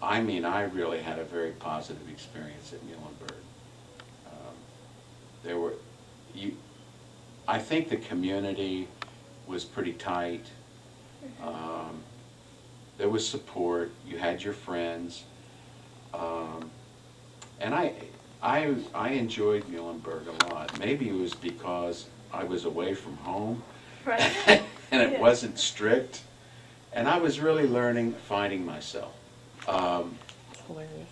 I mean, I really had a very positive experience at Muhlenberg. There were, I think the community was pretty tight. There was support. You had your friends, and I enjoyed Muhlenberg a lot. Maybe it was because I was away from home, Right. and it Yeah. wasn't strict, and I was really learning, finding myself. Hilarious.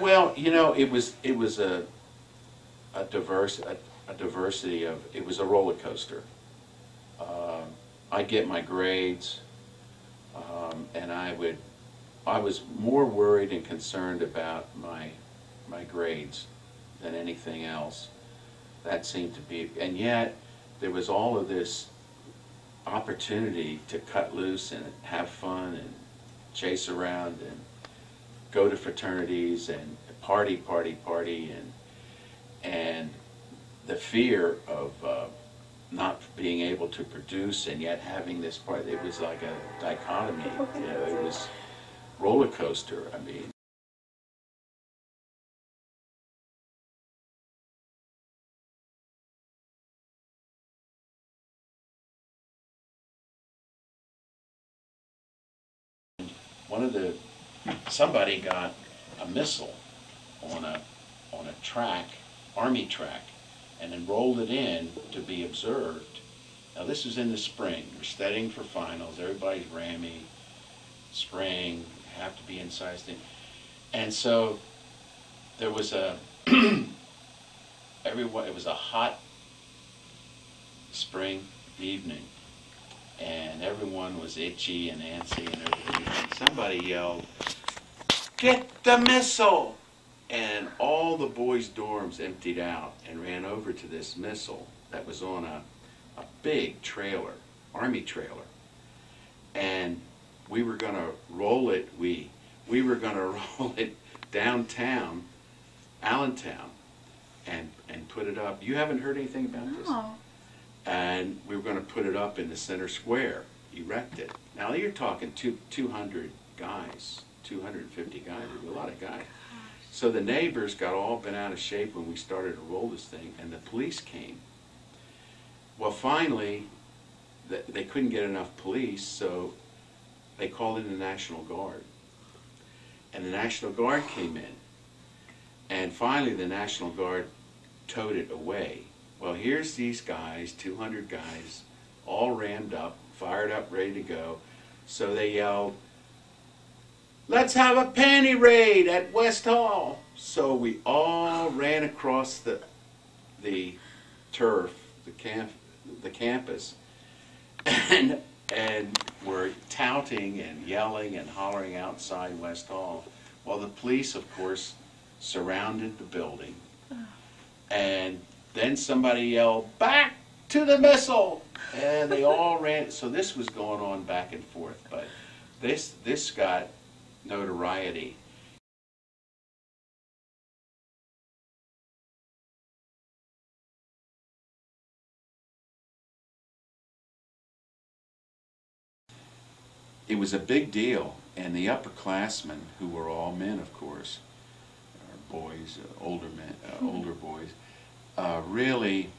Well, you know, it was a diversity of, it was a roller coaster. I get my grades, and I was more worried and concerned about my grades than anything else. That seemed to be, and yet there was all of this opportunity to cut loose and have fun and chase around and go to fraternities and party, and the fear of not being able to produce and yet having this part, it was like a dichotomy. You know, it was roller coaster. I mean, somebody got a missile on a track, army track, and then rolled it in to be observed. Now this was in the spring. We're studying for finals. Everybody's rammy. Spring, have to be inside. And so there was a it was a hot spring evening, and everyone was itchy and antsy and everything. And somebody yelled, "Get the missile!" And all the boys' dorms emptied out and ran over to this missile that was on a big trailer, army trailer. And we were going to roll it, we were going to roll it downtown, Allentown, and put it up. You haven't heard anything about this? No. And we were going to put it up in the center square, erect it. Now you're talking 200 guys, 250 guys, a lot of guys. So the neighbors got all bent out of shape when we started to roll this thing, and the police came. Well, finally, they couldn't get enough police, so they called in the National Guard. And the National Guard came in. And finally, the National Guard towed it away. Well, here's these guys, 200 guys, all rammed up, fired up, ready to go. So they yelled, "Let's have a panty raid at West Hall." So we all ran across the turf, the campus, and were touting and yelling and hollering outside West Hall. Well, the police, of course, surrounded the building, and then somebody yelled, "Back to the missile!" And they all ran. So this was going on back and forth, but this got notoriety. It was a big deal, and the upperclassmen, who were all men, of course, or boys, older men, older boys, really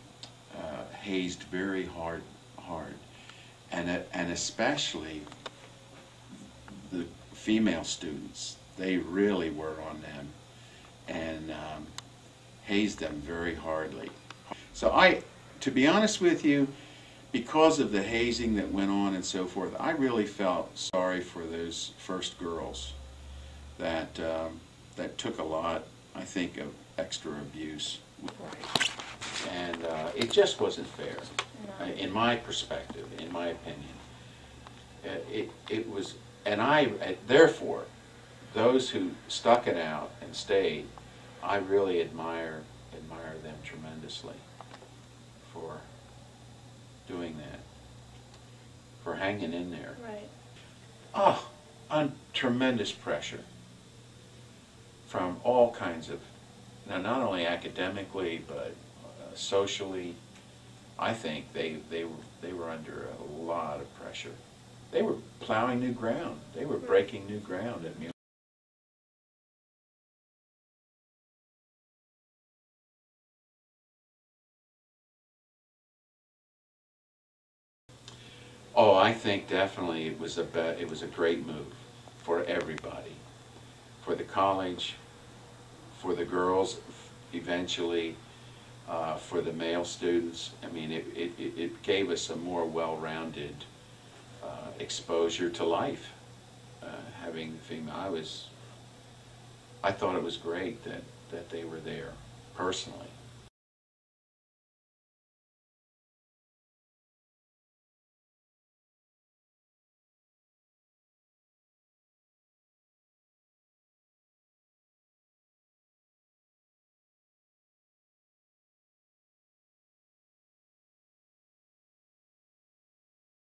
hazed very hard, and especially the female students. They really were on them and hazed them very hardly. So to be honest with you, because of the hazing that went on and so forth, I really felt sorry for those first girls that took a lot, I think, of extra abuse. And it just wasn't fair, in my perspective, in my opinion. It was, and therefore, those who stuck it out and stayed, I really admire them tremendously for doing that, for hanging in there. Right. Oh, tremendous pressure from all kinds of, now not only academically, but socially. I think they were under a lot of pressure. They were plowing new ground. They were breaking new ground at Muhlenberg. Oh, I think definitely it was a great move for everybody, for the college, for the girls eventually, for the male students. I mean, it gave us a more well-rounded exposure to life. Having female, I thought it was great that they were there personally.